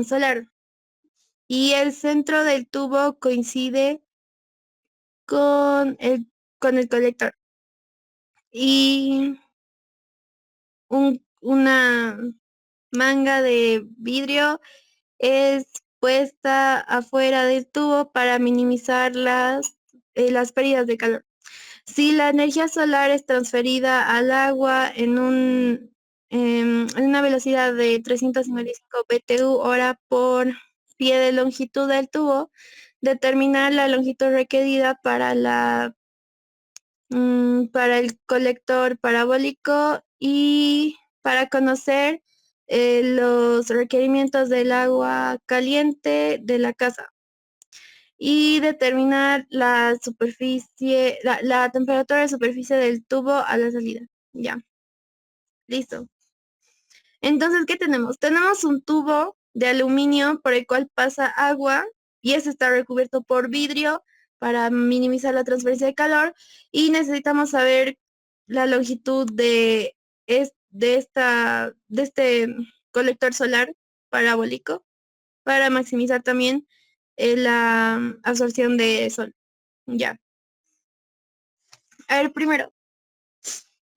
solar. Y el centro del tubo coincide con el colector. Y una manga de vidrio es puesta afuera del tubo para minimizar las pérdidas de calor. Si la energía solar es transferida al agua en una velocidad de 355 BTU hora por pie de longitud del tubo, determinar la longitud requerida para el colector parabólico y para conocer los requerimientos del agua caliente de la casa y determinar la temperatura de superficie del tubo a la salida. Ya, listo. Entonces, ¿qué tenemos? Tenemos un tubo de aluminio por el cual pasa agua y ese está recubierto por vidrio para minimizar la transferencia de calor y necesitamos saber la longitud de este colector solar parabólico para maximizar también la absorción de sol. Ya. A ver, primero,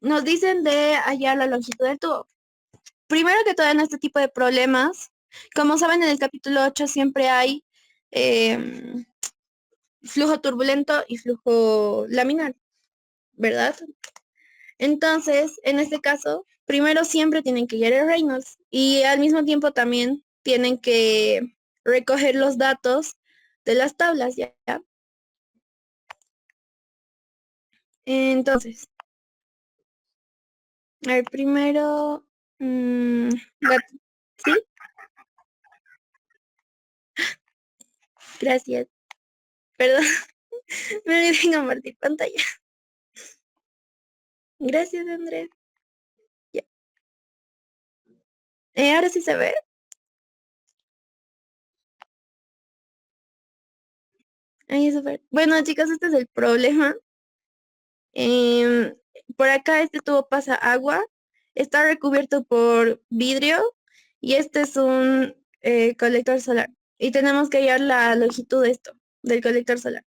nos dicen de hallar la longitud del tubo. Primero que todo en este tipo de problemas, como saben en el capítulo 8 siempre hay em, flujo turbulento y flujo laminar, ¿verdad? Entonces, en este caso, primero siempre tienen que hallar el Reynolds y al mismo tiempo también tienen que recoger los datos de las tablas, ¿ya? Entonces, a ver, primero, ¿sí? Gracias. Perdón, me olvidé de compartir pantalla. Gracias, Andrés. Ya. Ahora sí se ve. Ahí se ve. Bueno, chicos, este es el problema. Em, por acá este tubo pasa agua, está recubierto por vidrio y este es un colector solar. Y tenemos que hallar la longitud de esto, del colector solar.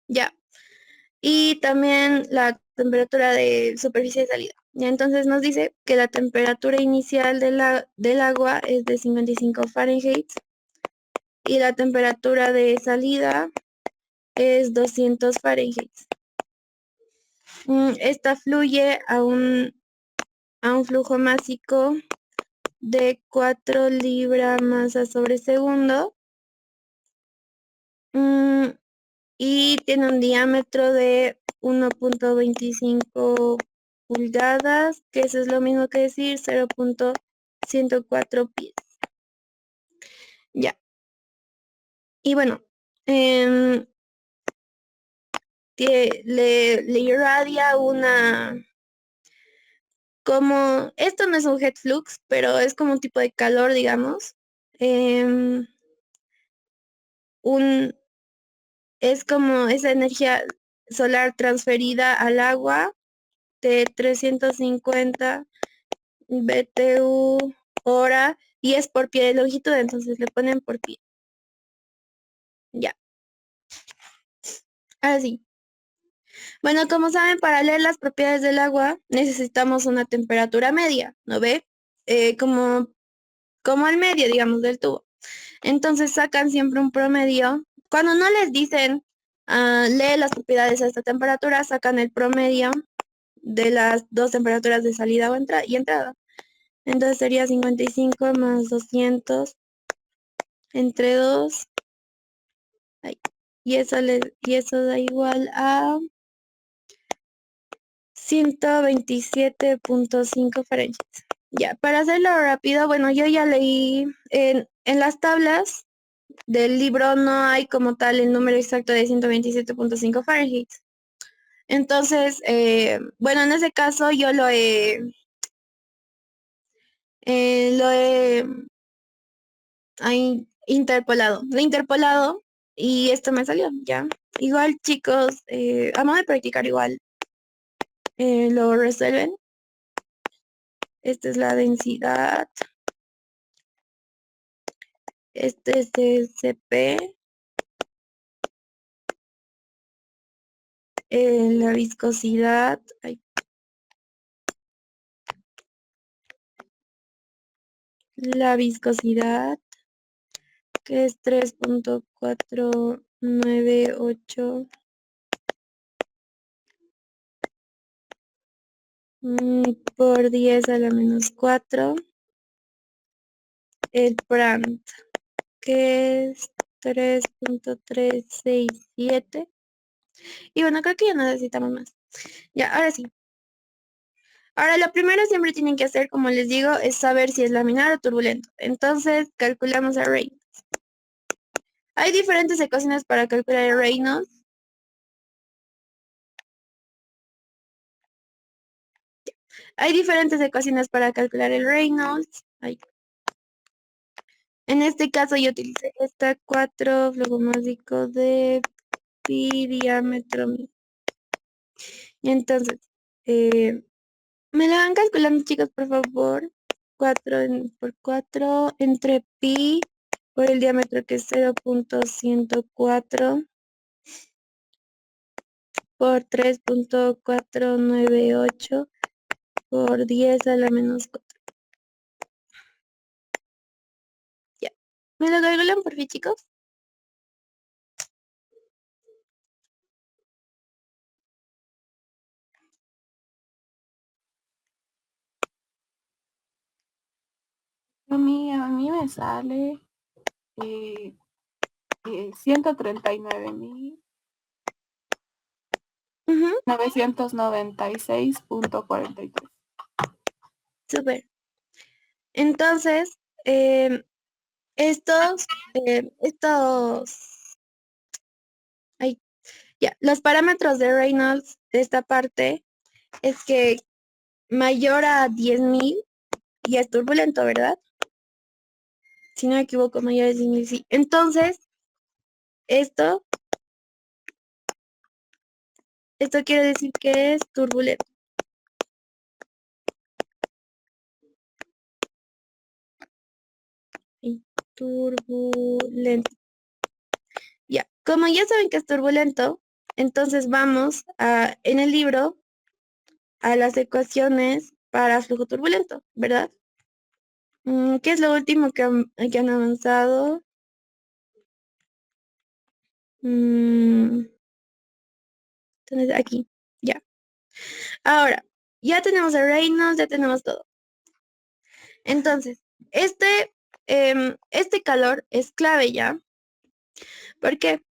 Ya. Y también la temperatura de superficie de salida. Y entonces nos dice que la temperatura inicial del agua es de 55 Fahrenheit y la temperatura de salida es 200 Fahrenheit. Esta fluye a un flujo másico de 4 libras masa sobre segundo y tiene un diámetro de 1.25 pulgadas, que eso es lo mismo que decir 0.104 pies. Ya. Y bueno, le irradia como, esto no es un heat flux, pero es como un tipo de calor, digamos. Em, es como esa energía solar transferida al agua de 350 BTU hora y es por pie de longitud, entonces le ponen por pie. Ya, así. Bueno, como saben, para leer las propiedades del agua necesitamos una temperatura media, ¿no ve? Como al medio, digamos, del tubo. Entonces sacan siempre un promedio. Cuando no les dicen, lee las propiedades a esta temperatura, sacan el promedio de las dos temperaturas de salida y entrada. Entonces sería 55 más 200 entre 2. Y eso da igual a 127.5 Fahrenheit. Ya, para hacerlo rápido, bueno, yo ya leí en las tablas del libro no hay como tal el número exacto de 127.5 Fahrenheit. Entonces, bueno, en ese caso yo lo he lo he interpolado y esto me salió, ya. Igual, chicos, a modo de practicar igual, lo resuelven. Esta es la densidad. Este es el CP. La viscosidad. Ay, la viscosidad, que es 3.498 por 10 a la menos 4. El Brandt, que es 3.367. Y bueno, creo que ya no necesitamos más. Ya, ahora sí. Ahora, lo primero siempre tienen que hacer, como les digo, es saber si es laminar o turbulento. Entonces, calculamos a Reynolds. Hay diferentes ecuaciones para calcular el Reynolds. Hay diferentes ecuaciones para calcular el Reynolds. Ay. En este caso yo utilicé esta 4 flujo másico de pi diámetro mi. Y entonces, me la van calculando, chicos, por favor. 4 por 4 entre pi por el diámetro, que es 0.104 por 3.498 por 10 a la menos 4. Ya. ¿Me lo calculan por fin, chicos? A mí me sale 139.996.43. Súper. Entonces, ay, ya, los parámetros de Reynolds de esta parte es que mayor a 10.000 y es turbulento, ¿verdad? Si no me equivoco, mayor a 10.000, sí. Entonces, esto quiere decir que es turbulento. Y turbulento. Ya, como ya saben que es turbulento, entonces vamos en el libro a las ecuaciones para flujo turbulento, ¿verdad? ¿Qué es lo último que han avanzado? Entonces aquí, ya. Ahora, ya tenemos el Reynolds, ya tenemos todo. Entonces, este calor es clave ya. ¿Por qué?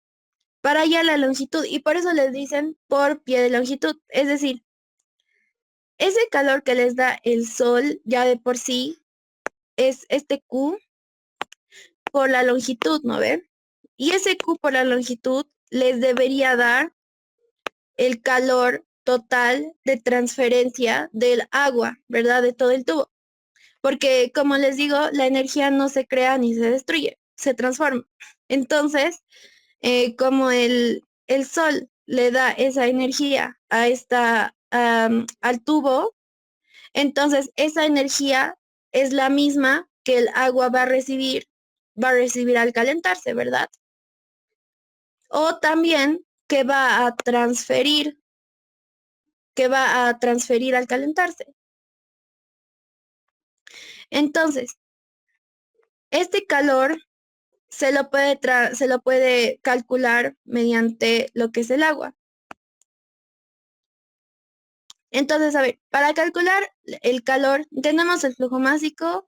Para hallar la longitud, y por eso les dicen por pie de longitud. Es decir, ese calor que les da el sol ya de por sí es este Q por la longitud, ¿no ven? Y ese Q por la longitud les debería dar el calor total de transferencia del agua, ¿verdad? De todo el tubo. Porque, como les digo, la energía no se crea ni se destruye, se transforma. Entonces, como el sol le da esa energía al tubo, entonces esa energía es la misma que el agua va a recibir al calentarse, ¿verdad? O también que va a transferir al calentarse. Entonces, este calor se lo puede calcular mediante lo que es el agua. Entonces, a ver, para calcular el calor, tenemos el flujo másico,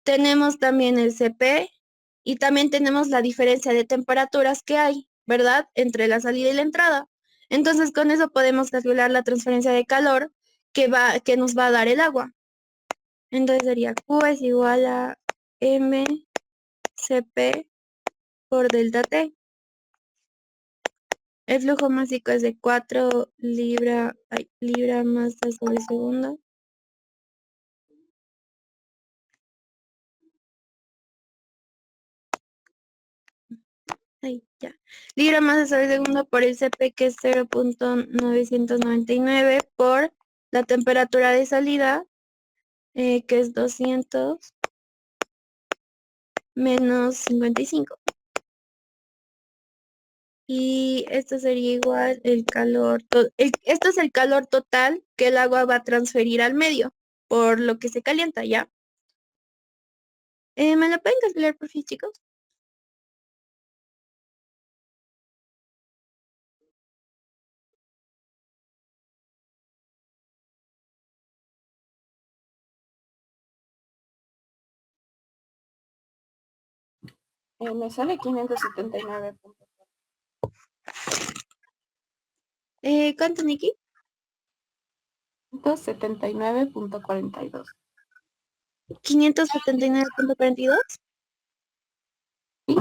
tenemos también el CP y también tenemos la diferencia de temperaturas que hay, ¿verdad? Entre la salida y la entrada. Entonces, con eso podemos calcular la transferencia de calor que nos va a dar el agua. Entonces sería Q es igual a mCP por delta T. El flujo másico es de 4 libra masa sobre segundo. Ahí, ya. Libra masa sobre segundo por el CP, que es 0.999 por la temperatura de salida, que es 200 menos 55. Y esto sería igual el calor, esto es el calor total que el agua va a transferir al medio, por lo que se calienta, ¿ya? ¿Me lo pueden calcular por fin, chicos? Me sale 579. ¿Cuánto, Nikki? 579.42. 579.42. Sí,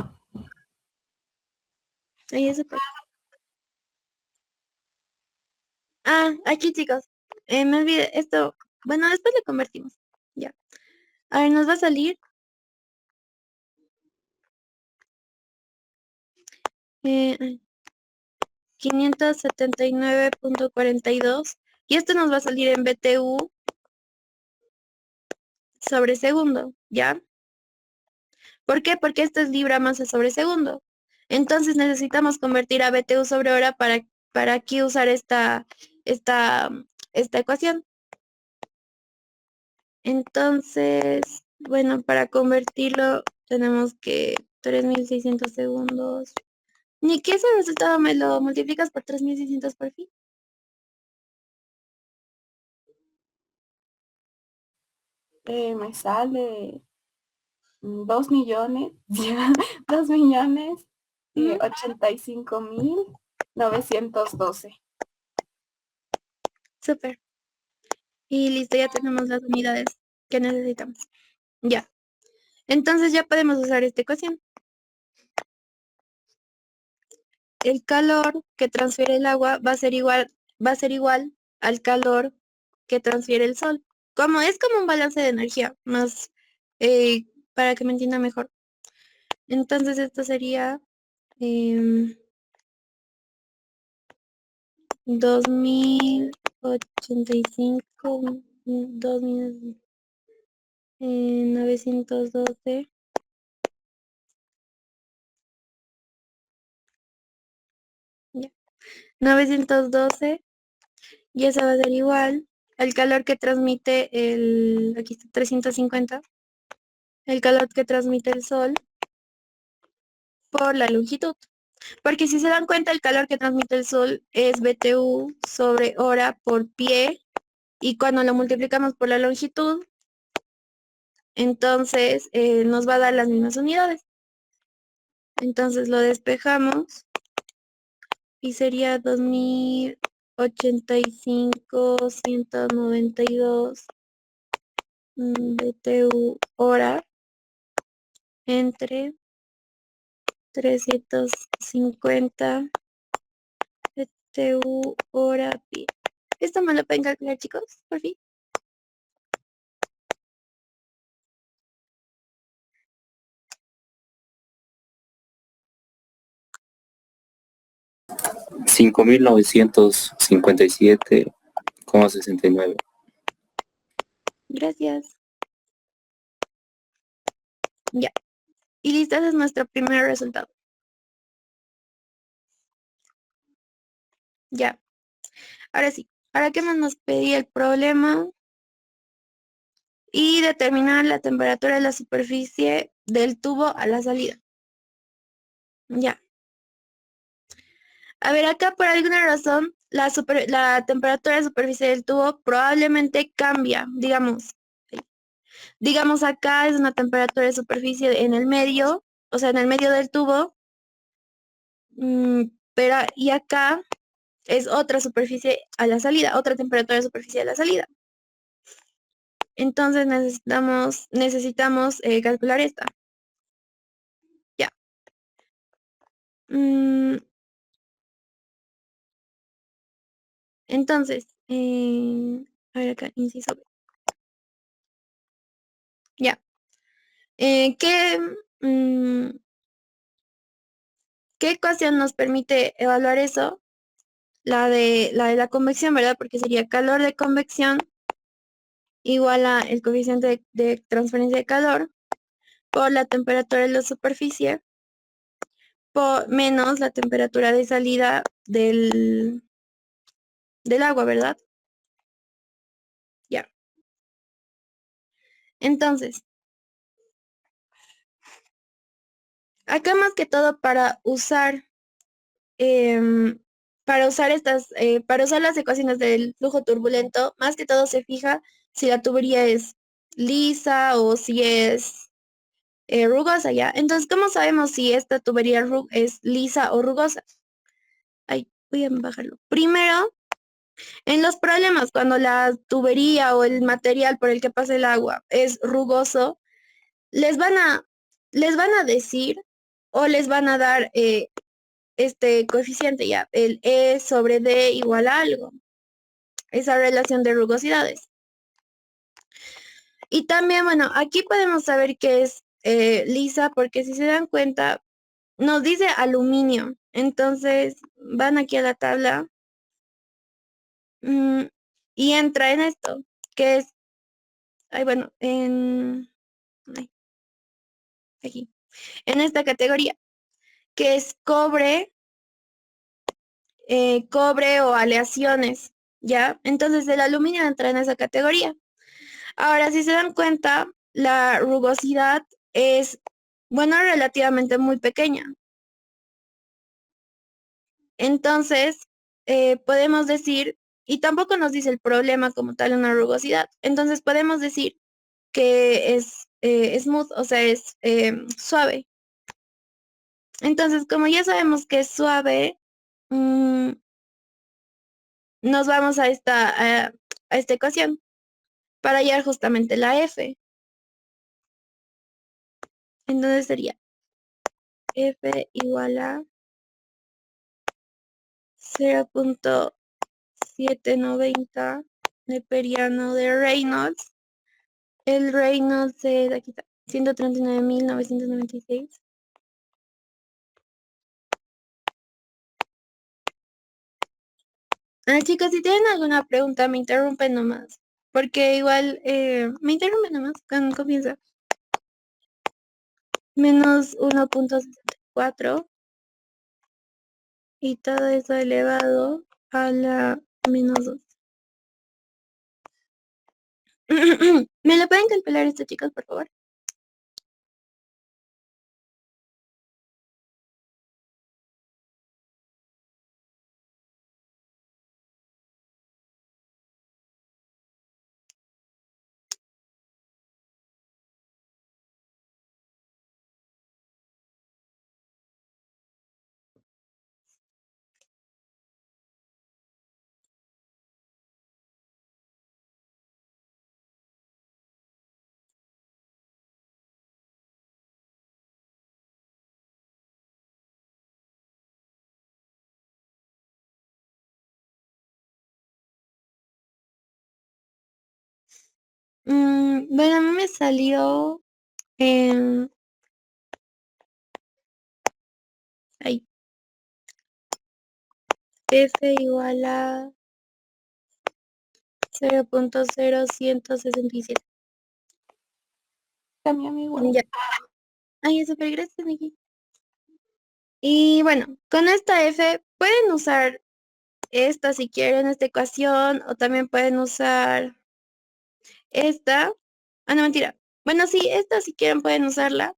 Ahí es súper. Aquí, chicos. Me olvidé esto. Bueno, después lo convertimos. Ya. A ver, nos va a salir 579.42. Y esto nos va a salir en BTU sobre segundo, ¿ya? ¿Por qué? Porque esto es libra masa sobre segundo. Entonces necesitamos convertir a BTU sobre hora para aquí usar esta, esta ecuación. Entonces, bueno, para convertirlo tenemos que 3600 segundos. Ni que ese resultado me lo multiplicas por 3600 por fin. me sale 2 millones, ya, 2 millones y Ujú. 85.912. Súper. Y listo, ya tenemos las unidades que necesitamos. Ya. Entonces ya podemos usar esta ecuación. El calor que transfiere el agua va a ser igual al calor que transfiere el sol. Como es como un balance de energía, más para que me entienda mejor. Entonces esto sería 2085, 2912. Ya. 912 y eso va a ser igual al calor que transmite aquí está 350, el calor que transmite el sol por la longitud. Porque si se dan cuenta, el calor que transmite el sol es BTU sobre hora por pie y cuando lo multiplicamos por la longitud, entonces nos va a dar las mismas unidades. Entonces lo despejamos y sería 2085.192 BTU hora entre 350 BTU hora pi. ¿Esto me lo pueden calcular, chicos? Por fin. 5.957,69. Gracias. Ya. Y listo, ese es nuestro primer resultado. Ya. Ahora sí. Ahora que nos pedí el problema y determinar la temperatura de la superficie del tubo a la salida. Ya. A ver, acá por alguna razón la temperatura de superficie del tubo probablemente cambia, digamos. Digamos acá es una temperatura de superficie en el medio, o sea, en el medio del tubo, pero y acá es otra superficie a la salida, otra temperatura de superficie a la salida. Entonces necesitamos calcular esta. Ya. Mm, entonces, a ver acá, inciso B. Ya. Mm, ¿Qué ecuación nos permite evaluar eso? La de la convección, ¿verdad? Porque sería calor de convección igual a el coeficiente de transferencia de calor por la temperatura de la superficie por menos la temperatura de salida del agua, ¿verdad? Ya. Entonces, acá más que todo em, para usar las ecuaciones del flujo turbulento, más que todo se fija si la tubería es lisa o si es rugosa, ¿ya? Entonces, ¿cómo sabemos si esta tubería es lisa o rugosa? Ay, voy a bajarlo. Primero, en los problemas, cuando la tubería o el material por el que pasa el agua es rugoso, les van a, les van a decir o les van a dar este coeficiente ya, el E sobre D igual a algo, esa relación de rugosidades. Y también, bueno, aquí podemos saber que es lisa porque si se dan cuenta, nos dice aluminio. Entonces, van aquí a la tabla mm, y entra en esto, que es, ay, bueno, ay, aquí, en esta categoría, que es cobre o aleaciones, ¿ya? Entonces el aluminio entra en esa categoría. Ahora, si se dan cuenta, la rugosidad es, bueno, relativamente muy pequeña. Entonces, podemos decir, y tampoco nos dice el problema como tal una rugosidad, entonces podemos decir que es smooth, o sea, es suave. Entonces, como ya sabemos que es suave, mm, nos vamos a esta ecuación para hallar justamente la F. Entonces sería F igual a 0.790 neperiano de Reynolds. El Reynolds es, aquí está, 139.996. Chicos, si tienen alguna pregunta, me interrumpen nomás. Porque igual, me interrumpen nomás cuando comienza. Menos 1.64 y todo eso elevado a la menos 2. ¿Me lo pueden calcular esto, chicos, por favor? Bueno, a mí me salió en... Ahí, F igual a 0.0167. También igual. Ya. Ay, súper gracias, Nikki. Y bueno, con esta F pueden usar esta si quieren, esta ecuación, o también pueden usar esta. Ah, no, mentira. Bueno, sí, esta si quieren pueden usarla,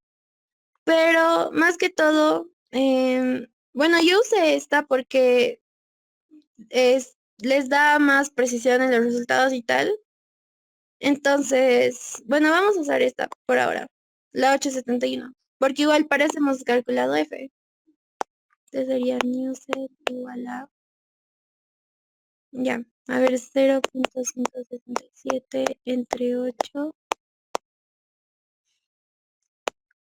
pero más que todo, bueno, yo usé esta porque les da más precisión en los resultados y tal. Entonces, bueno, vamos a usar esta por ahora, la 871, porque igual parece hemos calculado F. Entonces sería new set igual a, ya, a ver, 0.167 entre 8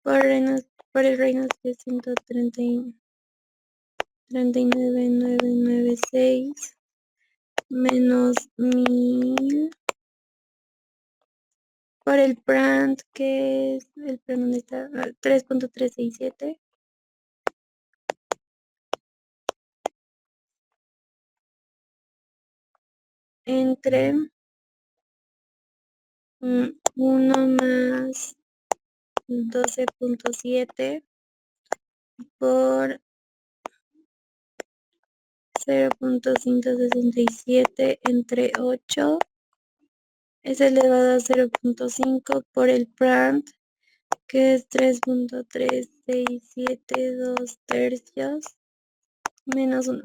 por el Reynolds de 139.996 menos 1000 por el Brandt, que es el Brandt, ¿dónde está? 3.367 entre 1 más 12.7 por 0.167 entre 8 es elevado a 0.5 por el prant, que es 3.3672 tercios menos 1.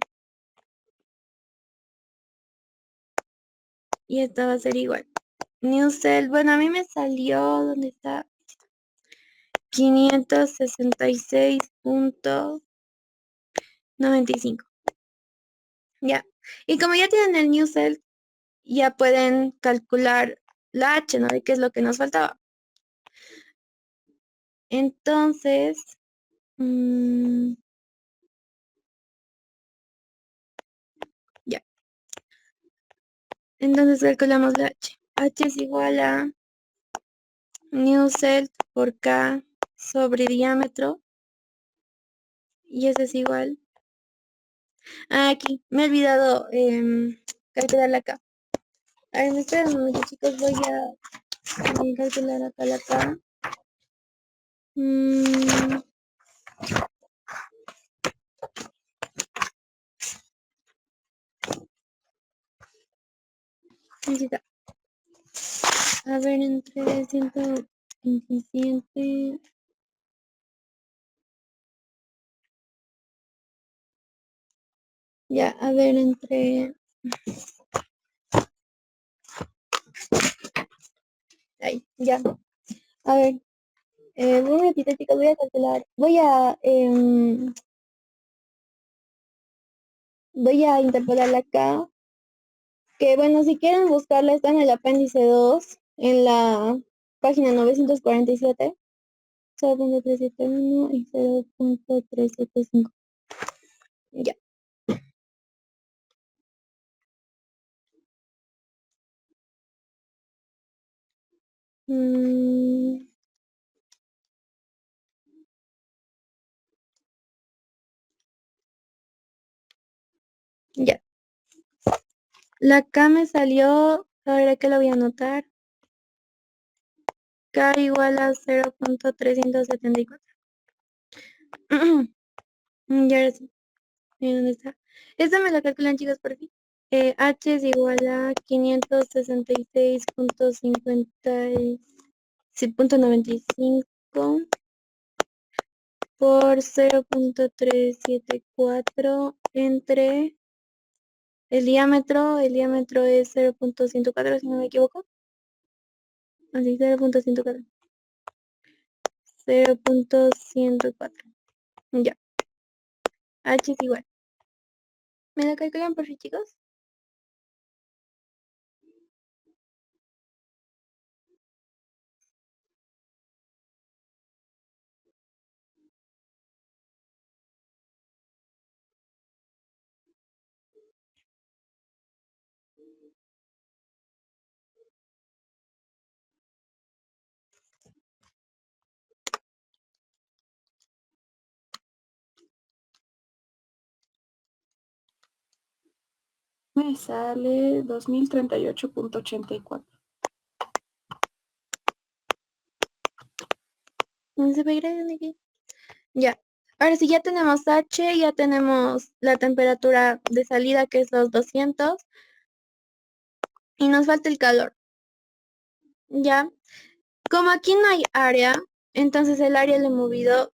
Y esta va a ser igual. Newsel, bueno, a mí me salió, ¿dónde está? 566.95. Ya. Y como ya tienen el Newsel, ya pueden calcular la H, ¿no? De qué es lo que nos faltaba. Entonces, ya. Entonces calculamos la H. H es igual a Newsel por K sobre diámetro. Y eso es igual. Aquí, me he olvidado calcularla acá. A ver, me esperan un momento, chicos. Voy a calcular acá la K. Aquí está. A ver, entre 127. Ya, a ver, entre... Ahí, ya. A ver, un ratito, chicos, voy a calcular. Voy a interpolarla acá. Que bueno, si quieren buscarla, está en el apéndice 2, en la página 947. 0.371 y 0.375. Ya. Ya. La K me salió, ahora que lo voy a anotar. K igual a 0.374. Y ahora sí. ¿Dónde está? Esta me la calculan, chicos, por fin. H es igual a 566.95 por 0.374 entre el diámetro es 0.104, si no me equivoco. Así, 0.104. 0.104. Ya. H es igual. ¿Me la calculan por fin, chicos? Me sale 2038.84. ¿Dónde se ve grande aquí? Ya. Ahora sí, ya tenemos H, ya tenemos la temperatura de salida, que es los 200. Y nos falta el calor. Ya. Como aquí no hay área, entonces el área le he movido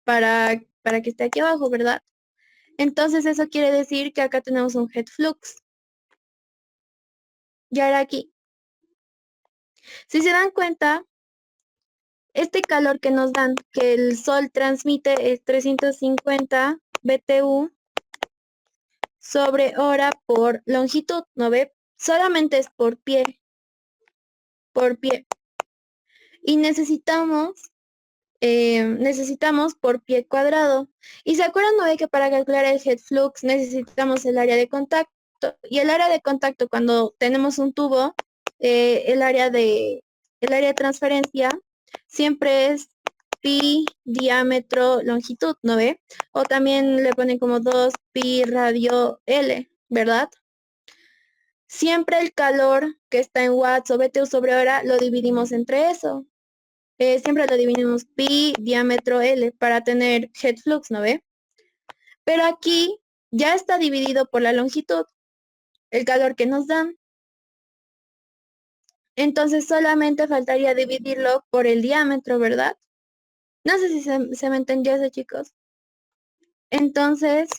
para que esté aquí abajo, ¿verdad? Entonces eso quiere decir que acá tenemos un head flux. Y ahora aquí. Si se dan cuenta, este calor que nos dan, que el sol transmite, es 350 BTU sobre hora por longitud, ¿no ve? Solamente es por pie. Por pie. Y necesitamos por pie cuadrado. ¿Y se acuerdan, no ve, que para calcular el head flux necesitamos el área de contacto? Y el área de contacto, cuando tenemos un tubo, el área de transferencia siempre es pi diámetro longitud, ¿no ve? O también le ponen como 2 pi radio L, ¿verdad? siempre el calor que está en watts o BTU sobre hora lo dividimos entre eso. Siempre lo dividimos pi, diámetro L para tener head flux, ¿no ve? Pero aquí ya está dividido por la longitud, el calor que nos dan. Entonces solamente faltaría dividirlo por el diámetro, ¿verdad? No sé si se me entendió eso, chicos. Entonces,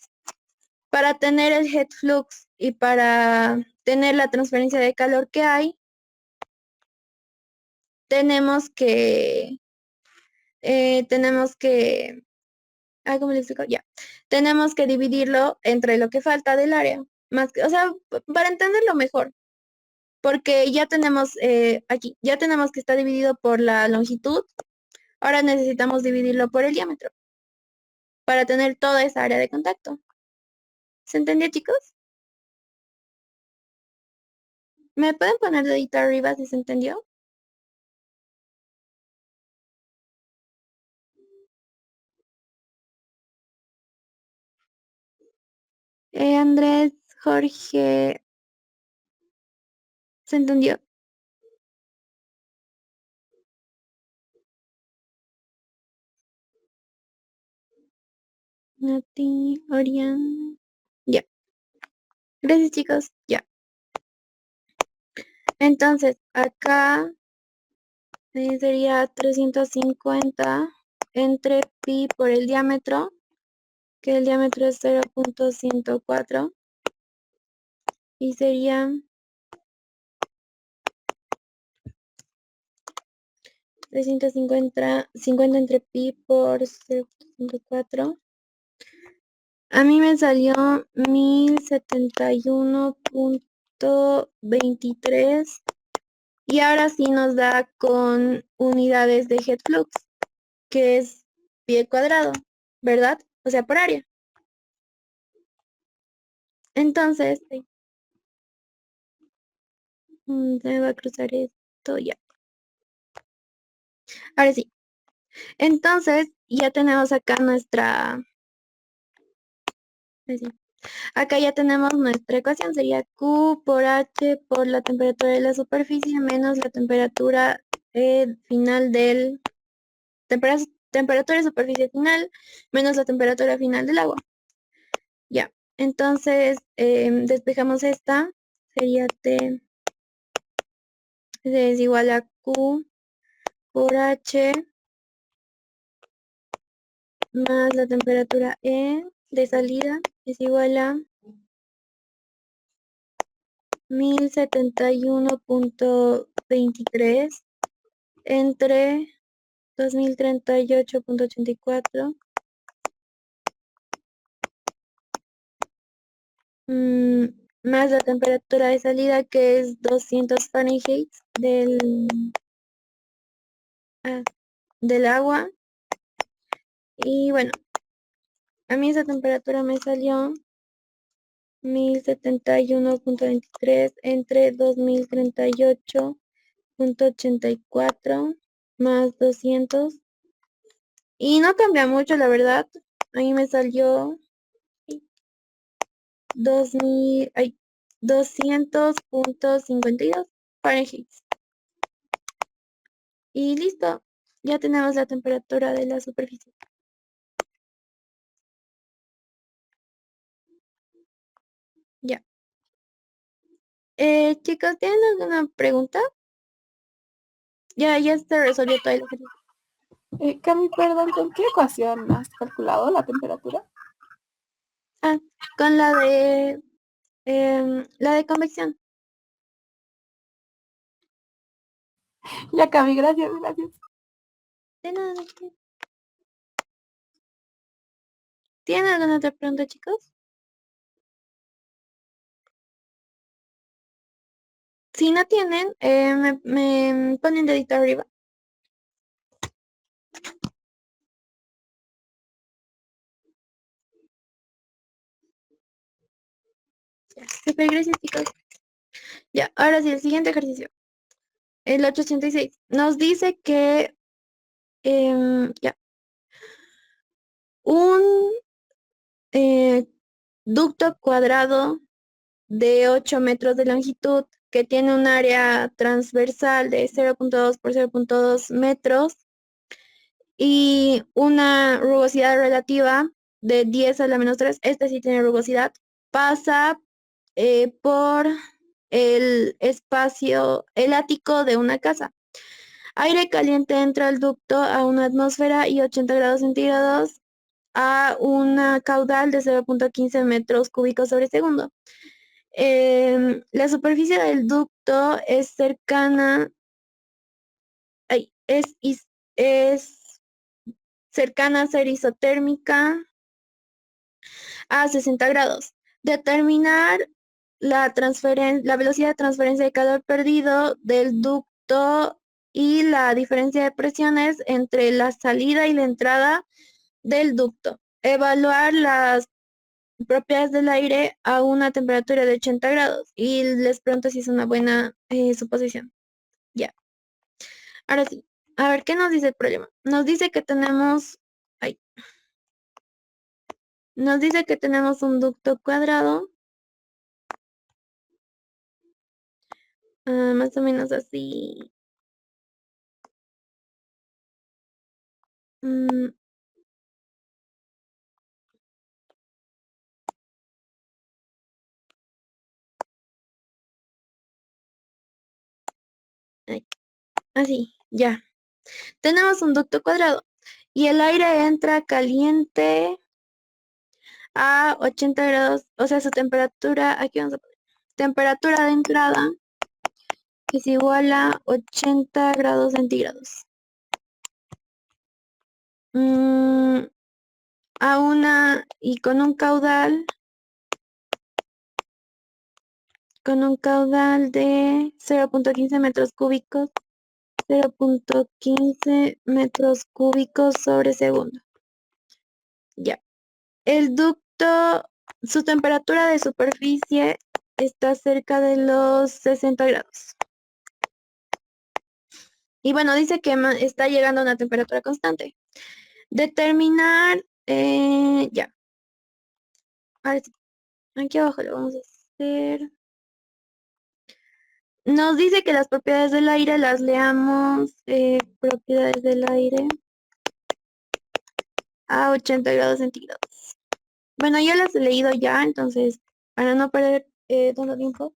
para tener el head flux y para tener la transferencia de calor que hay, tenemos que, tenemos que, ¿cómo le explico? Ya, tenemos que dividirlo entre lo que falta del área, más que, o sea, para entenderlo mejor, porque ya tenemos aquí, ya tenemos que está dividido por la longitud, ahora necesitamos dividirlo por el diámetro para tener toda esa área de contacto. ¿Se entendió, chicos? ¿Me pueden poner dedito arriba si se entendió? Andrés, Jorge, ¿se entendió? Nati, Orián. Ya. Gracias, chicos. Ya. Entonces, acá sería 350 entre pi por el diámetro, que el diámetro es 0.104. Y sería 350 entre pi por 0.104. A mí me salió 1071.23 y ahora sí nos da con unidades de head flux, que es pie cuadrado, ¿verdad? O sea, por área. Entonces, se me va a cruzar esto ya. Ahora sí. Entonces, ya tenemos acá nuestra... Acá ya tenemos nuestra ecuación, sería Q por H por la temperatura de la superficie menos la temperatura final del... temperatura de superficie final menos la temperatura final del agua. Ya, entonces despejamos esta, sería T es igual a Q por H más la temperatura E de salida es igual a 1071.23 entre 2038.84 más la temperatura de salida que es 200 Fahrenheit del agua. Y bueno, a mí esa temperatura me salió 1071.23 entre 2038.84 más 200. Y no cambia mucho, la verdad. A mí me salió 200.52 Fahrenheit. Y listo, ya tenemos la temperatura de la superficie. Ya. Chicos, ¿tienen alguna pregunta? Ya se resolvió todo el ejercicio. Cami, perdón, ¿con qué ecuación has calculado la temperatura? Ah, con la de convección. Ya, Cami, gracias, gracias. De nada. ¿Tienen alguna otra pregunta, chicos? Si no tienen, me ponen dedito arriba. Ya, super, gracias, chicos. Ya, ahora sí, el siguiente ejercicio. El 886. Nos dice que ya, un ducto cuadrado de 8 metros de longitud, que tiene un área transversal de 0.2 por 0.2 metros y una rugosidad relativa de 10 a la menos 3, este sí tiene rugosidad, pasa por el espacio, el ático de una casa. Aire caliente entra al ducto a una atmósfera y 80 grados centígrados a una caudal de 0.15 metros cúbicos sobre segundo. La superficie del ducto es cercana, es cercana a ser isotérmica a 60 grados. Determinar la velocidad de transferencia de calor perdido del ducto y la diferencia de presiones entre la salida y la entrada del ducto. Evaluar las propiedades del aire a una temperatura de 80 grados. Y les pregunto si es una buena suposición. Ya. Ahora sí. A ver, ¿qué nos dice el problema? Nos dice que tenemos... ay, nos dice que tenemos un ducto cuadrado. Más o menos así. Mm, ay, así, ya. Tenemos un ducto cuadrado y el aire entra caliente a 80 grados, o sea, su temperatura, aquí vamos a poner, temperatura de entrada es igual a 80 grados centígrados. Mm, a una, y con un caudal de 0.15 metros cúbicos, 0.15 metros cúbicos sobre segundo. Ya. El ducto, su temperatura de superficie está cerca de los 60 grados. Y bueno, dice que está llegando a una temperatura constante. Determinar, ya. Ahora sí, aquí abajo lo vamos a hacer. Nos dice que las propiedades del aire las leamos. Propiedades del aire a 80 grados centígrados. Bueno, yo las he leído ya, entonces, para no perder tanto tiempo,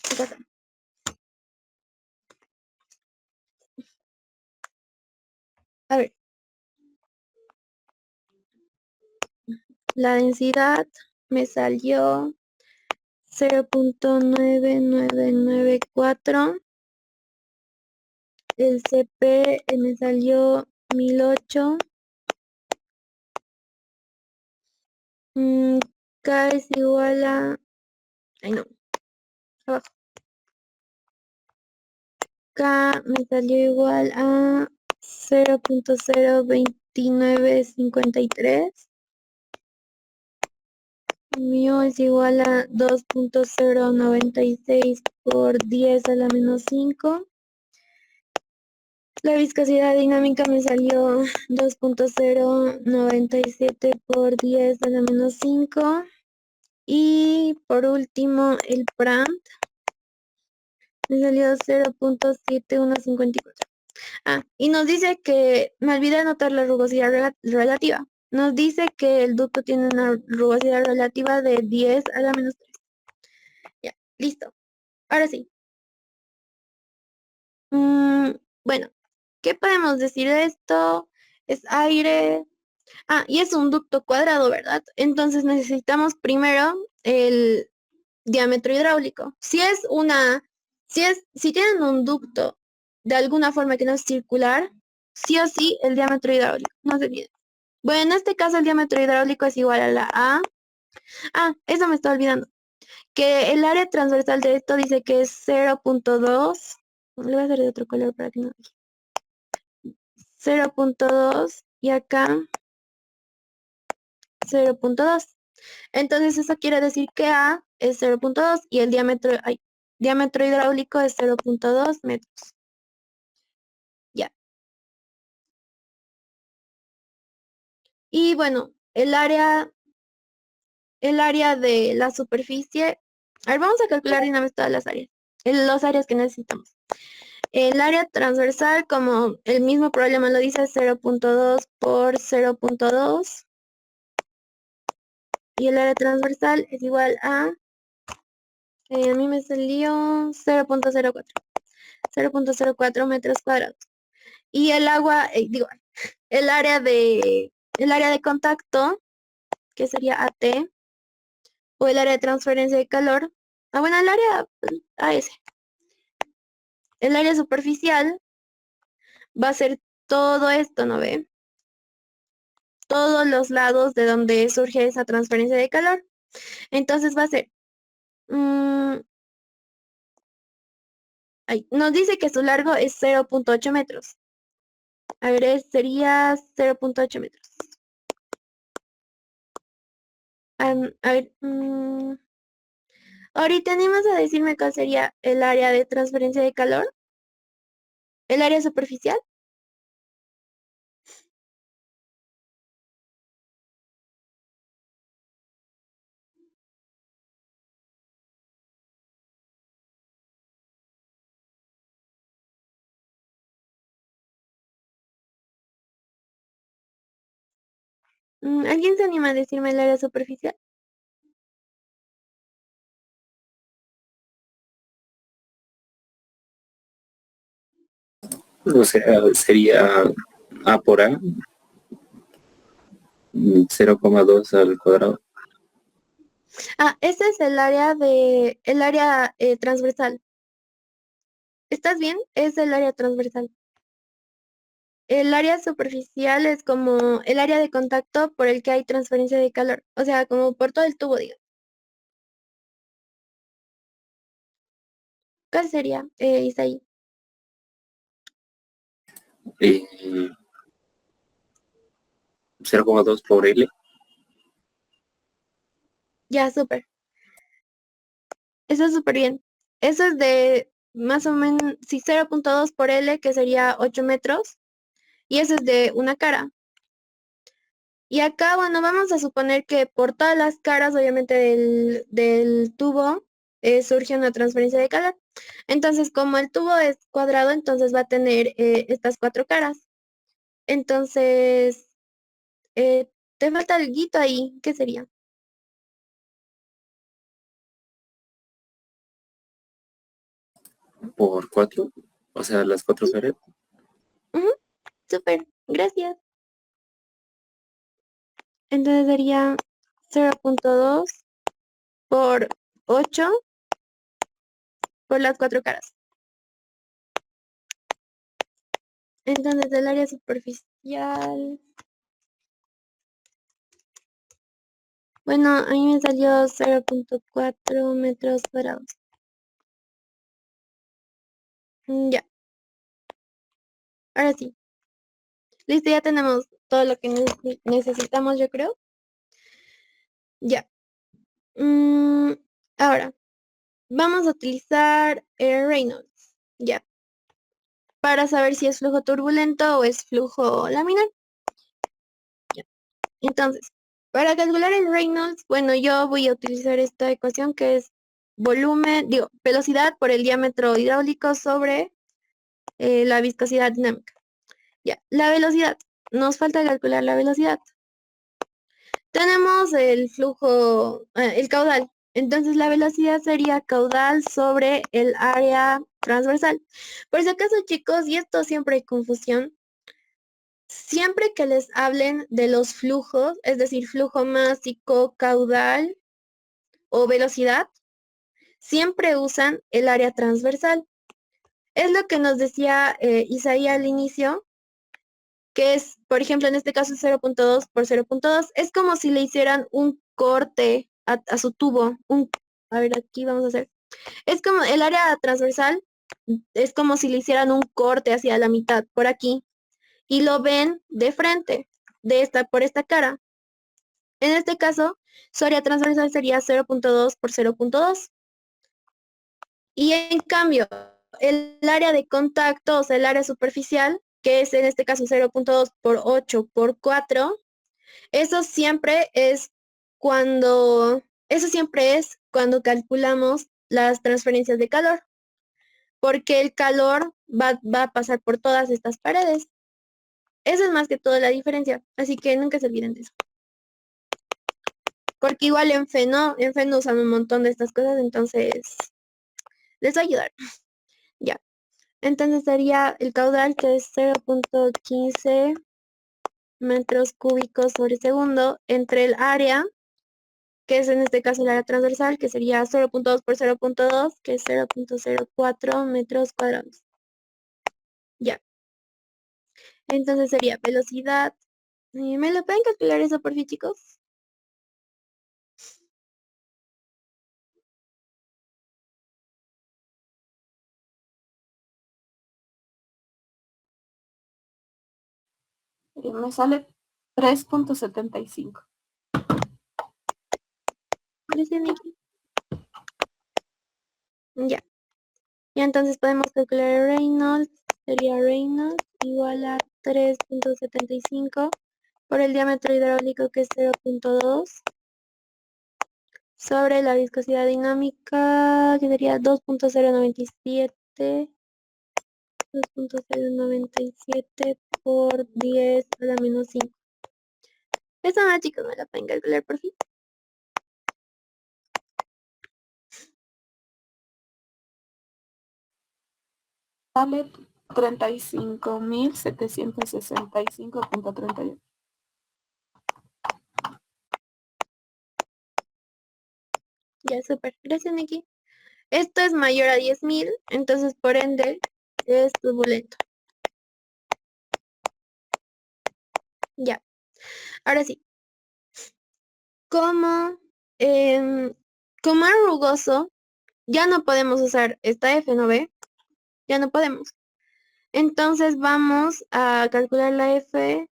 ¿qué pasa? A ver, la densidad me salió 0.9994. El CP me salió 1008. K es igual a... Ay, no. Abajo. K me salió igual a 0.02953. Mío es igual a 2.096 por 10 a la menos 5. La viscosidad dinámica me salió 2.097 por 10 a la menos 5. Y por último, el Prand me salió 0.7154. Y nos dice que, me olvidé anotar la rugosidad relativa. Nos dice que el ducto tiene una rugosidad relativa de 10 a la menos 3. Ya, listo. Ahora sí. Bueno, ¿qué podemos decir de esto? Es aire. Y es un ducto cuadrado, ¿verdad? Entonces necesitamos primero el diámetro hidráulico. Si tienen un ducto de alguna forma que no es circular, sí o sí el diámetro hidráulico, no se olviden. Bueno, en este caso el diámetro hidráulico es igual a la A. Eso me está olvidando. Que el área transversal de esto dice que es 0.2. Le voy a hacer de otro color para que no. 0.2 y acá 0.2. Entonces eso quiere decir que A es 0.2 y el diámetro hidráulico es 0.2 metros. Ya. Y bueno, el área de la superficie A ver, vamos a calcular de una vez todas las áreas. Los áreas que necesitamos. El área transversal, como el mismo problema lo dice, 0.2 por 0.2. Y el área transversal es igual a mí me salió 0.04 metros cuadrados. Y el agua, el área de contacto, que sería AT, o el área de transferencia de calor. Bueno, el área AS. El área superficial va a ser todo esto, ¿no ve? Todos los lados de donde surge esa transferencia de calor. Entonces va a ser, nos dice que su largo es 0.8 metros. A ver, sería 0.8 metros. A ver, ahorita animas a decirme cuál sería el área de transferencia de calor, el área superficial. ¿Alguien se anima a decirme el área superficial? O sea, sería A por A, 0,2 al cuadrado. Ese es el área transversal. ¿Estás bien? Es el área transversal. El área superficial es como el área de contacto por el que hay transferencia de calor. O sea, como por todo el tubo, digamos. ¿Cuál sería, Isaí? Eh, 0,2 por L. Ya, súper. Eso es súper bien. Eso es de más o menos, sí, 0.2 por L, que sería 8 metros. Y eso es de una cara. Y acá, bueno, vamos a suponer que por todas las caras, obviamente, del tubo, surge una transferencia de calor. Entonces, como el tubo es cuadrado, entonces va a tener estas 4 caras. Entonces, te falta alguito ahí. ¿Qué sería? Por 4, o sea, las 4 caras. Ujú, súper, gracias. Entonces sería 0.2 por 8 por las 4 caras. Entonces el área superficial. Bueno, a mí me salió 0.4 metros cuadrados. Ya, ahora sí. Listo, ya tenemos todo lo que necesitamos, yo creo. Ya. Ahora, vamos a utilizar Reynolds. Ya. Para saber si es flujo turbulento o es flujo laminar. Ya. Entonces, para calcular el Reynolds, bueno, yo voy a utilizar esta ecuación que es velocidad por el diámetro hidráulico sobre la viscosidad dinámica. Ya, la velocidad. Nos falta calcular la velocidad. Tenemos el flujo, el caudal. Entonces la velocidad sería caudal sobre el área transversal. Por si acaso, chicos, y esto siempre hay confusión, siempre que les hablen de los flujos, es decir, flujo másico, caudal o velocidad, siempre usan el área transversal. Es lo que nos decía Isaí al inicio, que es, por ejemplo, en este caso 0.2 por 0.2. Es como si le hicieran un corte a su tubo. A ver, aquí vamos a hacer. Es como el área transversal, es como si le hicieran un corte hacia la mitad, por aquí. Y lo ven de frente, por esta cara. En este caso, su área transversal sería 0.2 por 0.2. Y en cambio, el área de contacto, o sea, el área superficial, que es en este caso 0.2 por 8 por 4, eso siempre es cuando Eso siempre es cuando calculamos las transferencias de calor, porque el calor va a pasar por todas estas paredes. Esa es más que todo la diferencia, así que nunca se olviden de eso. Porque igual en FE no usan un montón de estas cosas, entonces les va a ayudar. Ya. Entonces sería el caudal, que es 0.15 metros cúbicos sobre segundo, entre el área, que es en este caso el área transversal, que sería 0.2 por 0.2, que es 0.04 metros cuadrados. Ya. Entonces sería velocidad. ¿Me lo pueden calcular eso por fin, chicos? Me sale 3.75. Gracias, Nikki. Ya. Y entonces podemos calcular el Reynolds. Sería Reynolds igual a 3.75 por el diámetro hidráulico, que es 0.2, sobre la viscosidad dinámica, que sería 2.097 por 10 a la menos 5. Esa más, chicos, me la pueden calcular por fin. Sale 35.765.38. Ya, súper. Gracias, Nikki. Esto es mayor a 10.000, entonces por ende es turbulento. Ya. Ahora sí. Como, como es rugoso, ya no podemos usar esta F, ¿no ve? Ya no podemos. Entonces vamos a calcular la F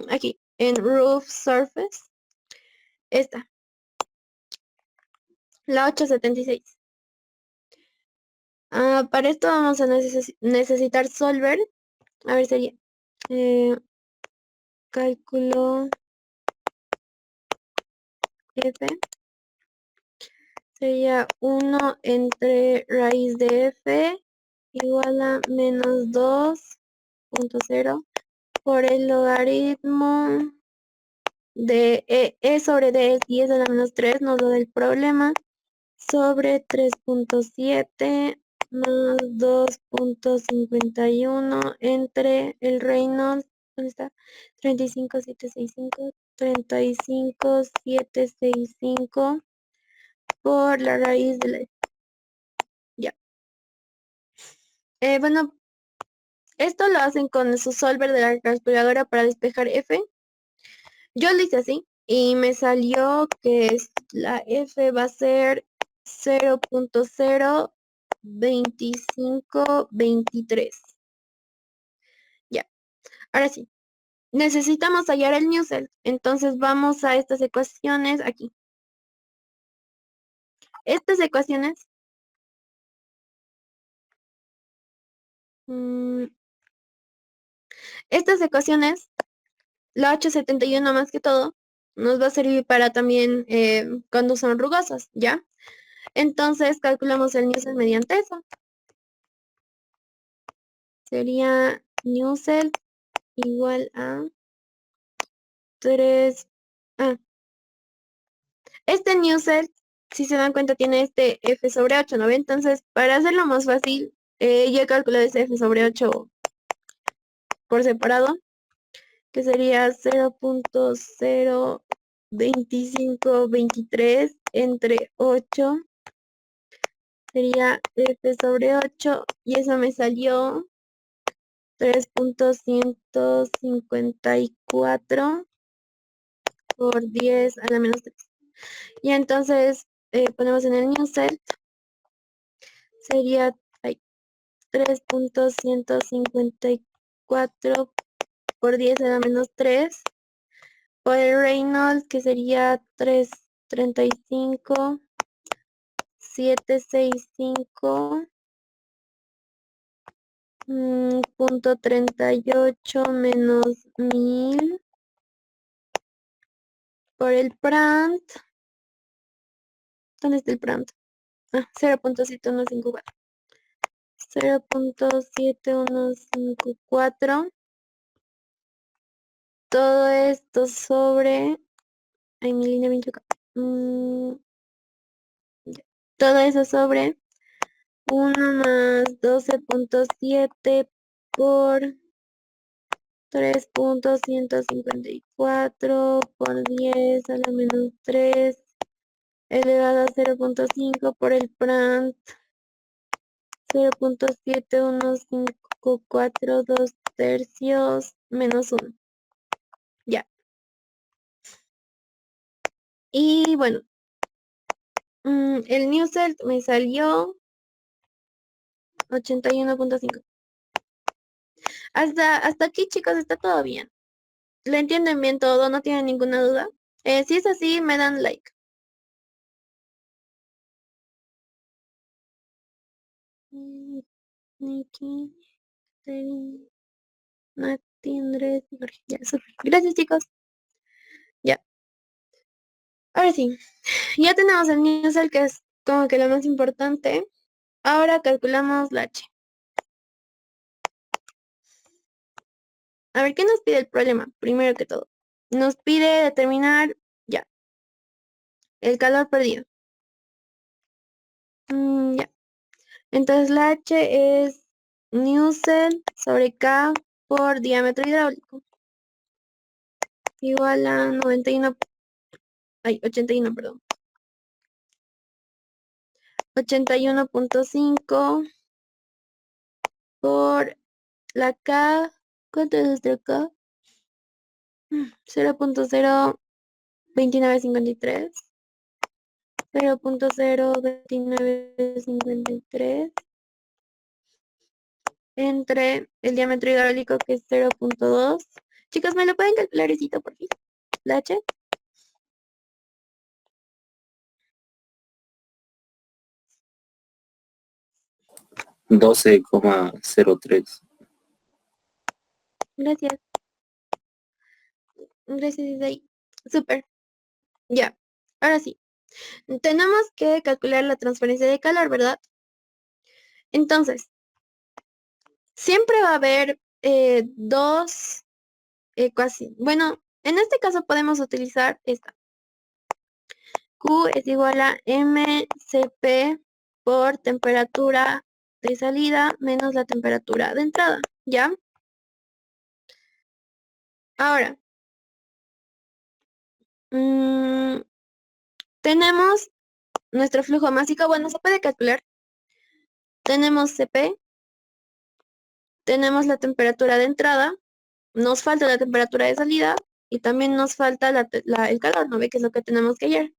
aquí, en Roof Surface. Esta, la 876. Para esto vamos a necesitar Solver. A ver, sería cálculo F. Sería 1 entre raíz de F igual a menos 2.0 por el logaritmo de E sobre D es 10 a la menos 3, nos da el problema, sobre 3.7 más 2.51 entre el Reynolds, ¿dónde está? 35.765, 35.765 por la raíz de la... Ya. Bueno, esto lo hacen con su solver de la calculadora para despejar F. Yo lo hice así y me salió que la F va a ser 0.02523. Ya, ahora sí. Necesitamos hallar el Nusselt. Entonces vamos a estas ecuaciones aquí. Estas ecuaciones mm, estas ecuaciones, la 871 más que todo, nos va a servir para también cuando son rugosas, ¿ya? Entonces calculamos el Nusselt mediante eso. Sería Nusselt igual a 3. Este Nusselt, si se dan cuenta, tiene este F sobre 8, ¿no ve? Entonces, para hacerlo más fácil, yo calculo ese F sobre 8 por separado, que sería 0.02523 entre 8. Sería F sobre 8 y eso me salió 3.154 por 10 a la menos 3. Y entonces ponemos en el Nusselt, sería 3.154 por 10 a la menos 3 por el Reynolds, que sería 335.765 punto 38 menos 1000 por el Brandt, ¿Dónde está el pronto? 0.7154. 0.7154. Todo esto sobre... Ay, mi línea bien choca. Ya. Todo eso sobre 1 más 12.7 por 3.154 por 10 a la menos 3 elevado a 0.5 por el PRANT 0.7154 tercios menos 1. Ya. Y bueno, el Newselt me salió 81.5. Hasta aquí, chicos, está todo bien. ¿Lo entienden bien todo? ¿No tienen ninguna duda? Si es así, me dan like. Nikki, Nati, Andrés, Jorge. Ya, súper. Gracias, chicos. Ya. Ahora sí. Ya tenemos el Newselt, que es como que lo más importante. Ahora calculamos la H. A ver, ¿qué nos pide el problema? Primero que todo. Nos pide determinar, ya, el calor perdido. Ya. Entonces la H es Newselt sobre K por diámetro hidráulico. Igual a 91, 81, perdón. 81.5 por la K. ¿Cuánto es nuestra K? 0.02953. 0.02953 entre el diámetro hidráulico, que es 0.2. Chicos, ¿me lo pueden calcular, por fin? La H. $12,03. Gracias. Gracias, Isai. Súper. Ya. Ahora sí. Tenemos que calcular la transferencia de calor, ¿verdad? Entonces, siempre va a haber dos ecuaciones. Bueno, en este caso podemos utilizar esta. Q es igual a mCp por temperatura de salida menos la temperatura de entrada, ¿ya? Ahora, tenemos nuestro flujo másico. Bueno, se puede calcular. Tenemos Cp, tenemos la temperatura de entrada, nos falta la temperatura de salida y también nos falta el calor, ¿no ve? Que es lo que tenemos que hallar.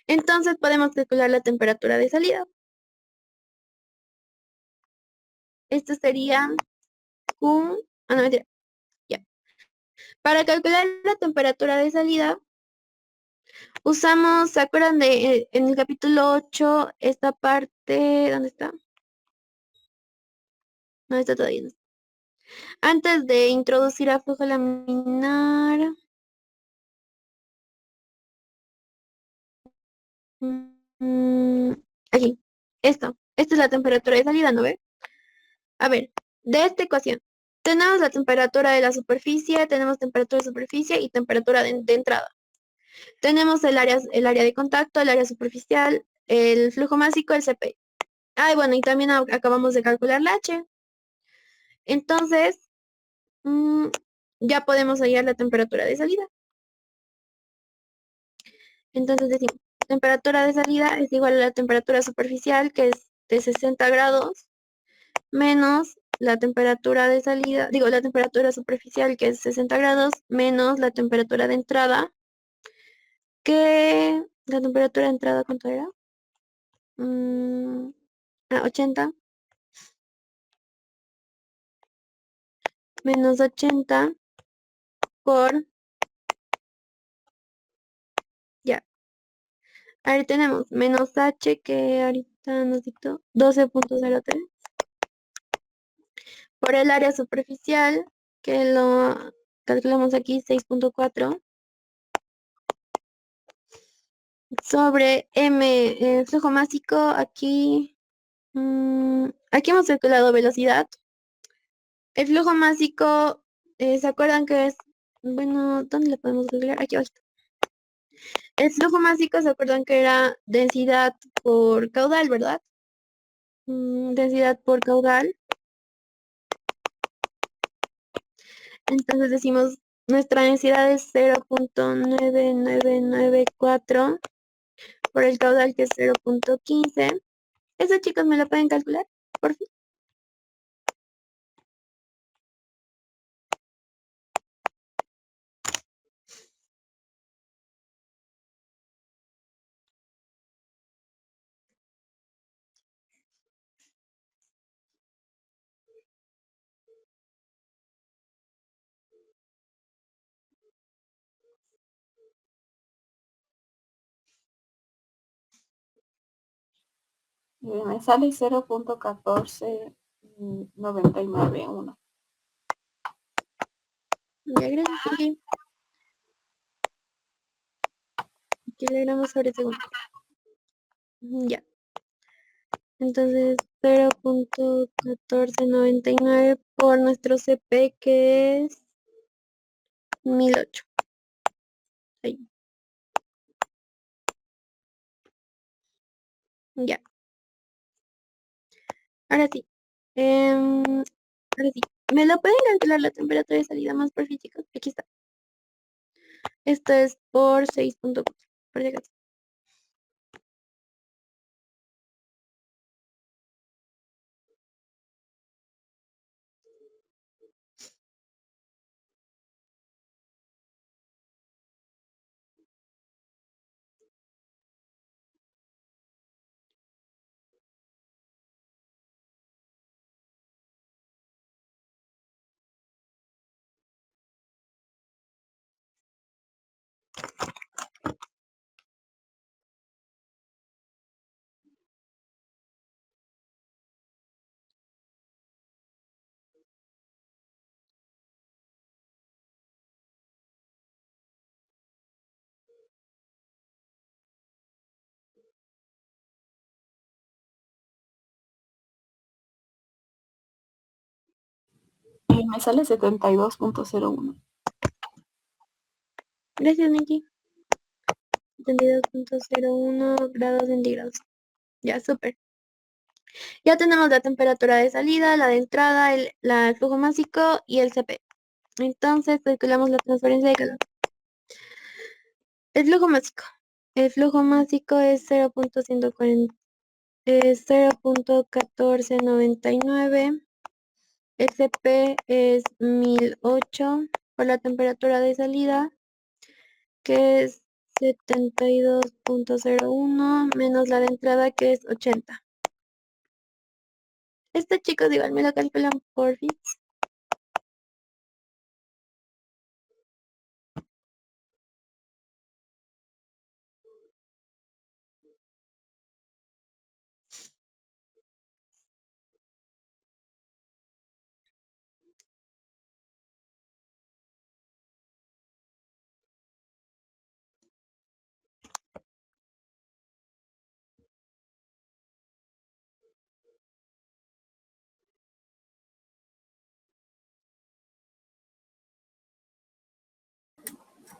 Entonces podemos calcular la temperatura de salida. Esto sería Q... Ah, no, mentira. Ya. Para calcular la temperatura de salida, usamos, ¿se acuerdan de en el capítulo 8, esta parte? ¿Dónde está? No está todavía. No está. Antes de introducir a flujo laminar. mm, Aquí. Esto. Esta es la temperatura de salida, ¿no ve? A ver, de esta ecuación. Tenemos la temperatura de la superficie, tenemos temperatura de superficie y temperatura de entrada. Tenemos el área de contacto, el área superficial, el flujo másico, el CP. Ah, y bueno, y también acabamos de calcular la H. Entonces, ya podemos hallar la temperatura de salida. Entonces decimos, temperatura de salida es igual a la temperatura superficial, que es de 60 grados, menos la temperatura de salida, digo, la temperatura superficial, que es 60 grados, menos la temperatura de entrada, que la temperatura de entrada, ¿cuánto era? 80 menos 80 por, ya, ahí tenemos menos H, que ahorita nos dictó 12.03 por el área superficial, que lo calculamos aquí 6.4 sobre M, flujo másico, aquí, aquí hemos calculado velocidad. El flujo másico, ¿se acuerdan que es? Bueno, ¿dónde lo podemos calcular? Aquí abajo. El flujo másico, ¿se acuerdan que era densidad por caudal, verdad? Densidad por caudal. Entonces decimos, nuestra densidad es 0.9994 por el caudal que es 0.15. ¿Eso, chicos, me lo pueden calcular? Por fin. Me sale 0.14991. Ya, gracias, Vicky. Aquí le damos sobre segundo. Ya. Entonces, 0.1499 por nuestro CP, que es 1008. Ahí. Ya. Ahora sí. Ahora sí. ¿Me lo pueden calcular la temperatura de salida más por fin, chicos? Aquí está. Esto es por 6.4. Por si acaso. Me sale 72.01. Gracias, Nikki. 72.01 grados centígrados. Ya, súper. Ya tenemos la temperatura de salida, la de entrada, el flujo másico y el CP. Entonces calculamos la transferencia de calor. El flujo másico. El flujo másico es 0.1499. El CP es 1008 por la temperatura de salida, que es 72.01 menos la de entrada, que es 80. Este, chicos, igual me lo calculan por fin.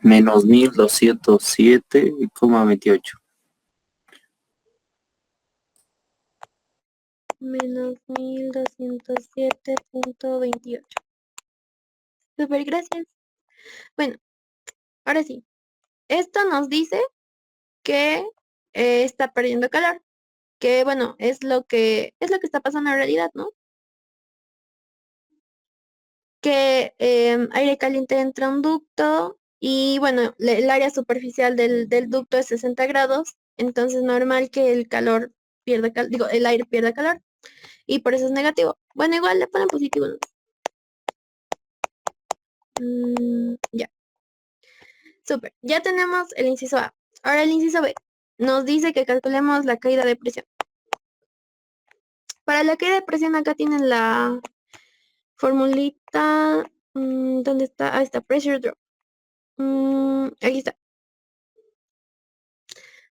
Menos 1207,28. Menos 1207.28. Super, gracias. Bueno, ahora sí. Esto nos dice que está perdiendo calor. Que bueno, es lo que está pasando en realidad, ¿no? Que aire caliente entra a un ducto y bueno, el área superficial del ducto es 60 grados, entonces normal que el calor pierda digo, el aire pierda calor y por eso es negativo. Bueno, igual le ponen positivo, ¿no? Ya, súper. Ya tenemos el inciso A. Ahora el inciso B nos dice que calculemos la caída de presión. Para la caída de presión acá tienen la formulita. ¿Dónde está? Ahí está, pressure drop. Aquí está.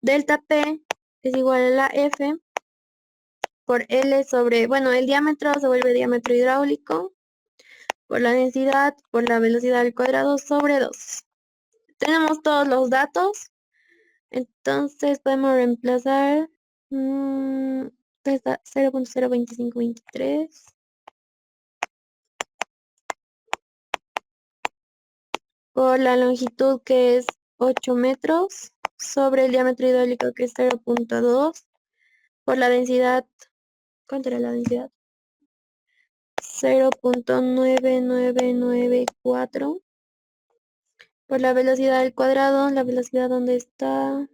delta P es igual a la F por L sobre, bueno, el diámetro se vuelve diámetro hidráulico por la densidad, por la velocidad al cuadrado sobre 2. Tenemos todos los datos, entonces podemos reemplazar esta 0.02523 por la longitud que es 8 metros sobre el diámetro hidráulico que es 0.2 por la densidad, ¿cuánto era la densidad? 0.9994 por la velocidad al cuadrado, la velocidad donde está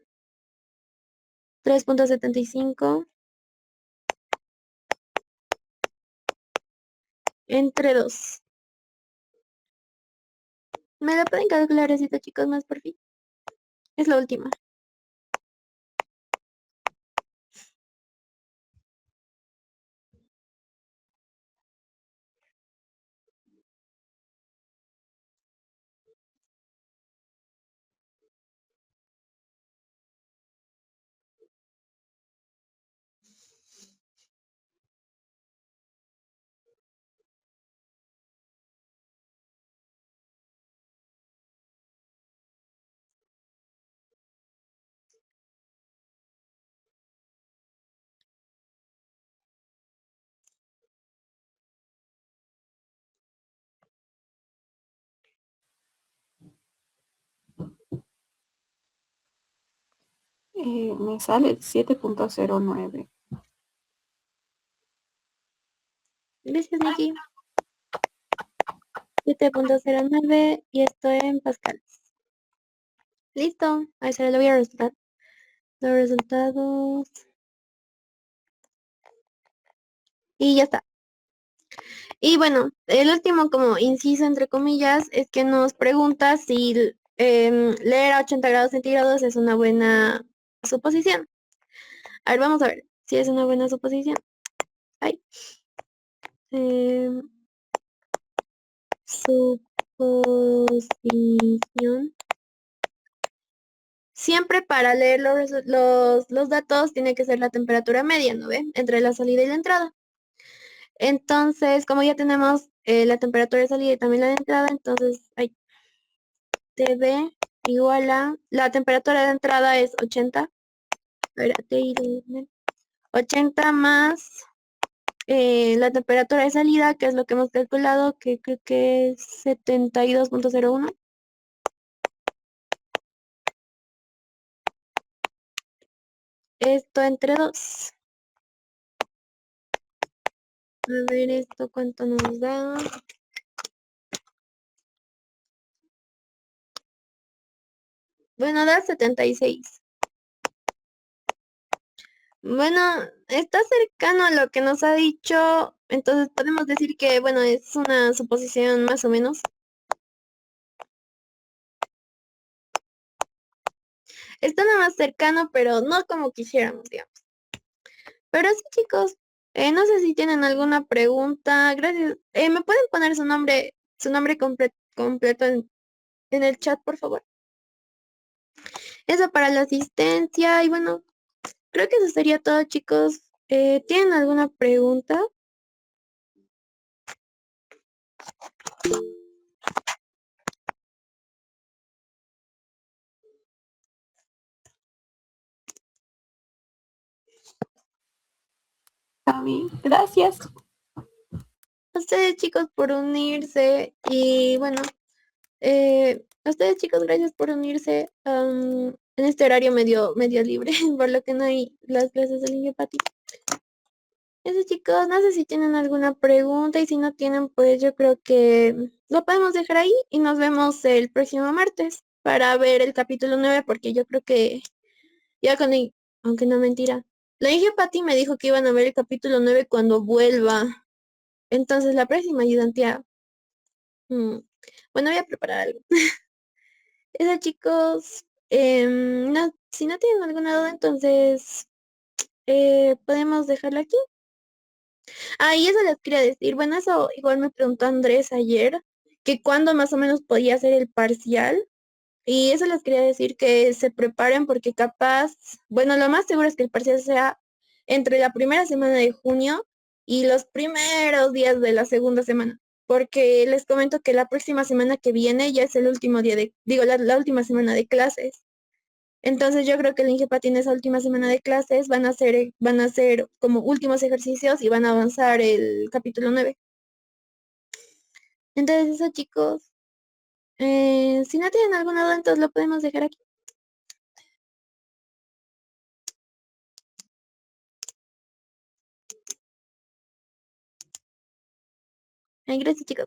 3.75 entre 2. ¿Me lo pueden calcular así, chicos, más por fin? Es la última. Me sale 7.09. Gracias, Nikki. 7.09 y esto en pascales. Listo. Ahí se lo voy a resultar. Los resultados. Y ya está. Y bueno, el último como inciso entre comillas es que nos pregunta si leer a 80 grados centígrados es una buena suposición. A ver, vamos a ver si es una buena suposición. Ay. Suposición. Siempre para leer los datos tiene que ser la temperatura media, ¿no ve? Entre la salida y la entrada. Entonces, como ya tenemos la temperatura de salida y también la de entrada, entonces hay TB igual a... La temperatura de entrada es 80. A ver, 80 más la temperatura de salida, que es lo que hemos calculado, que creo que es 72.01. Esto entre 2. A ver, esto cuánto nos da. Bueno, da 76. Bueno, está cercano a lo que nos ha dicho, entonces podemos decir que, bueno, es una suposición más o menos. Está nada más cercano, pero no como quisiéramos, digamos. Pero sí, chicos, no sé si tienen alguna pregunta. Gracias. ¿Me pueden poner su nombre completo en el chat, por favor? Eso para la asistencia. Y bueno, creo que eso sería todo, chicos. ¿Tienen alguna pregunta? A mí, gracias. A ustedes, chicos, por unirse. Y bueno, a ustedes, chicos, gracias por unirse en este horario medio libre, por lo que no hay las clases de línea Pati. Eso, chicos, no sé si tienen alguna pregunta y si no tienen, pues yo creo que lo podemos dejar ahí y nos vemos el próximo martes para ver el capítulo 9 porque yo creo que ya aunque no mentira. La dije Pati me dijo que iban a ver el capítulo 9 cuando vuelva. Entonces la próxima ayudantía. Bueno, voy a preparar algo. Eso, chicos. No, si no tienen alguna duda, entonces podemos dejarlo aquí. Ah, y eso les quería decir. Bueno, eso igual me preguntó Andrés ayer, que cuándo más o menos podía hacer el parcial. Y eso les quería decir que se preparen porque capaz, bueno, lo más seguro es que el parcial sea entre la primera semana de junio y los primeros días de la segunda semana. Porque les comento que la próxima semana que viene ya es el último día digo, la última semana de clases. Entonces yo creo que el INGEPA tiene esa última semana de clases, van a hacer como últimos ejercicios y van a avanzar el capítulo 9. Entonces eso, chicos, si no tienen alguna duda, entonces lo podemos dejar aquí. Ay, gracias, chicos.